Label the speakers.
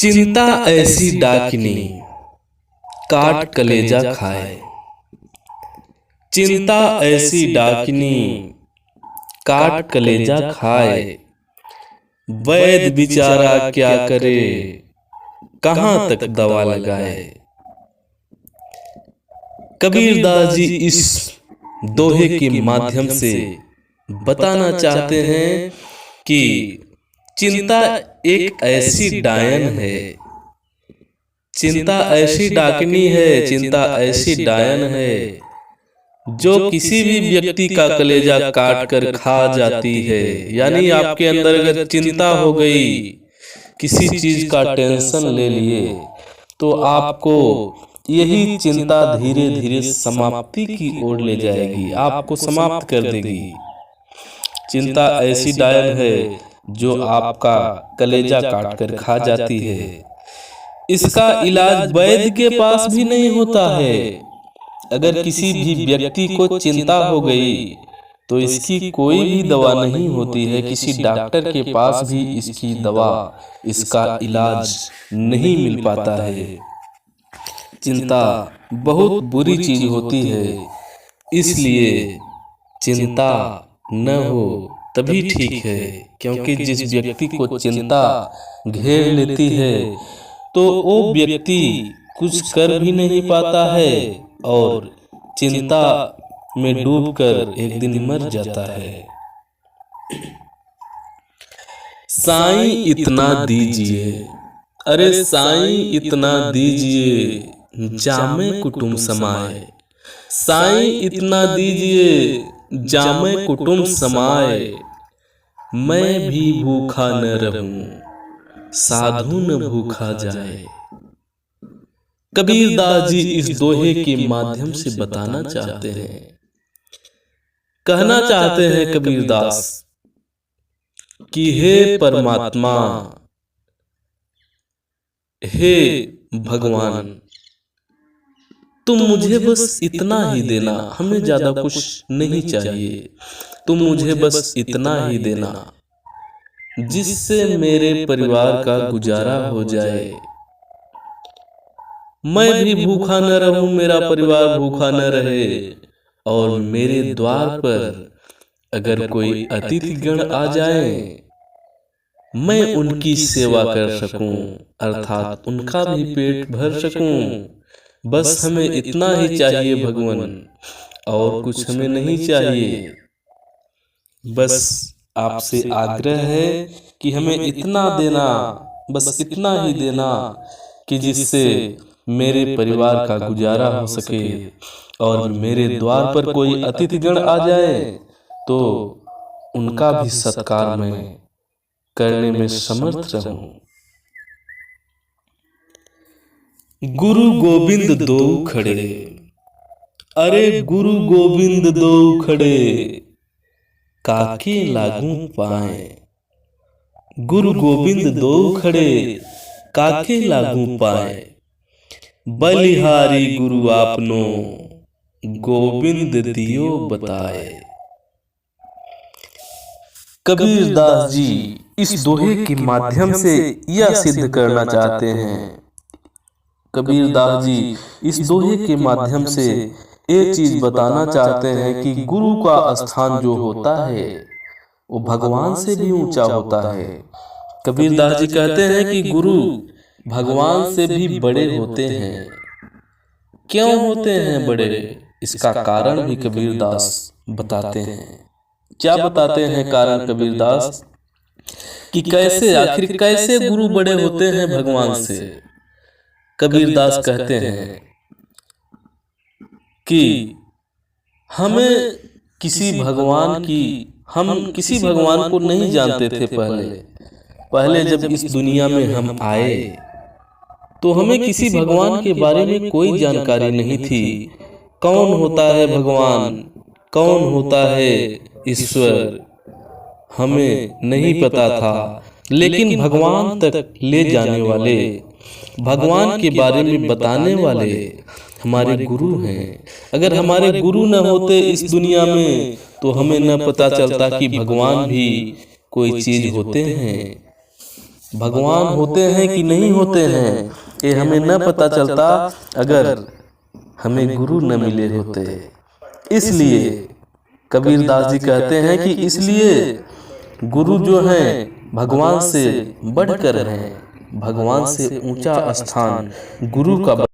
Speaker 1: चिंता ऐसी डाकिनी काट कलेजा खाए। चिंता ऐसी डाकिनी काट कलेजा खाए। वैद्य बेचारा क्या करे, कहाँ तक दवा लगाए। कबीरदास जी इस दोहे के माध्यम से बताना चाहते हैं कि चिंता एक ऐसी डायन है, चिंता ऐसी डाकनी है, चिंता ऐसी डायन है जो किसी भी व्यक्ति का कलेजा काट कर खा जाती है। यानी आपके अंदर अगर चिंता हो गई, किसी चीज का टेंशन ले लिए, तो आपको यही चिंता धीरे धीरे समाप्ति की ओर ले जाएगी, आपको समाप्त कर देगी। चिंता ऐसी डायन है जो आपका कलेजा काट कर खा जाती है। इसका इलाज वैद्य के पास भी नहीं होता है। अगर किसी भी व्यक्ति को चिंता हो गई तो इसकी कोई भी दवा नहीं होती है, किसी डॉक्टर के पास भी इसकी दवा, इसका इलाज नहीं मिल पाता है। चिंता बहुत बुरी चीज होती है, इसलिए चिंता न हो तभी ठीक है। क्योंकि जिस व्यक्ति को चिंता घेर लेती है तो वो व्यक्ति कुछ कर भी नहीं पाता है और चिंता में डूबकर एक दिन मर जाता है। साईं इतना दीजिए, अरे साईं इतना दीजिए, जामे कुटुंब समाए। साईं इतना दीजिए, जामे कुटुंब समाए। मैं भी भूखा न रहूं, साधु न भूखा जाए। कबीरदास जी इस दोहे के माध्यम से बताना चाहते हैं, कहना चाहते हैं कबीरदास कि हे परमात्मा, हे भगवान, तुम मुझे बस इतना ही देना, हमें ज्यादा कुछ नहीं चाहिए। तुम मुझे बस इतना ही देना जिससे मेरे परिवार का गुजारा हो जाए। मैं भी भूखा न रहूं, मेरा परिवार भूखा न रहे, और मेरे द्वार पर अगर कोई अतिथिगण आ जाए, मैं उनकी सेवा कर सकूं, अर्थात उनका भी पेट भर सकूं। बस हमें इतना ही चाहिए भगवान, और कुछ हमें नहीं चाहिए। बस आपसे आग्रह है कि हमें इतना देना, बस इतना ही देना कि जिससे मेरे परिवार का गुजारा हो सके, और मेरे द्वार पर कोई अतिथिगण आ जाए तो उनका भी सत्कार मैं करने में समर्थ रहूं। गुरु गोविंद दो खड़े, अरे गुरु गोविंद दो खड़े, काके लागू पाए। गुरु गोविंद दो खड़े, काके लागू पाए। बलिहारी गुरु आपनो, गोविंद दियो बताए। कबीरदास जी इस दोहे के माध्यम से यह सिद्ध करना चाहते हैं, कबीरदास जी इस दोहे के माध्यम से एक चीज बताना चाहते हैं कि गुरु का स्थान जो होता है वो भगवान से भी ऊंचा होता है। कबीरदास जी कहते हैं कि गुरु भगवान से भी बड़े होते हैं। क्यों होते हैं बड़े, इसका कारण भी कबीरदास बताते हैं। क्या बताते हैं कारण कबीरदास, कि कैसे, आखिर कैसे गुरु बड़े होते हैं भगवान से। कबीरदास कहते हैं कि हमें किसी भगवान की, हम किसी भगवान को नहीं जानते थे। पहले जब इस दुनिया में हम आए तो हमें किसी भगवान के बारे में कोई जानकारी नहीं थी। कौन होता है भगवान, कौन होता है ईश्वर, हमें नहीं पता था। लेकिन भगवान तक ले जाने वाले, भगवान के बारे में बताने वाले हमारे गुरु हैं। अगर हमारे गुरु न होते इस दुनिया में तो हमें न पता चलता कि भगवान भी कोई चीज होते हैं। भगवान होते हैं कि नहीं होते हैं ये हमें न पता चलता अगर हमें गुरु न मिले होते। इसलिए कबीरदास जी कहते हैं कि इसलिए गुरु जो हैं भगवान से बढ़कर हैं, भगवान से ऊंचा स्थान गुरु का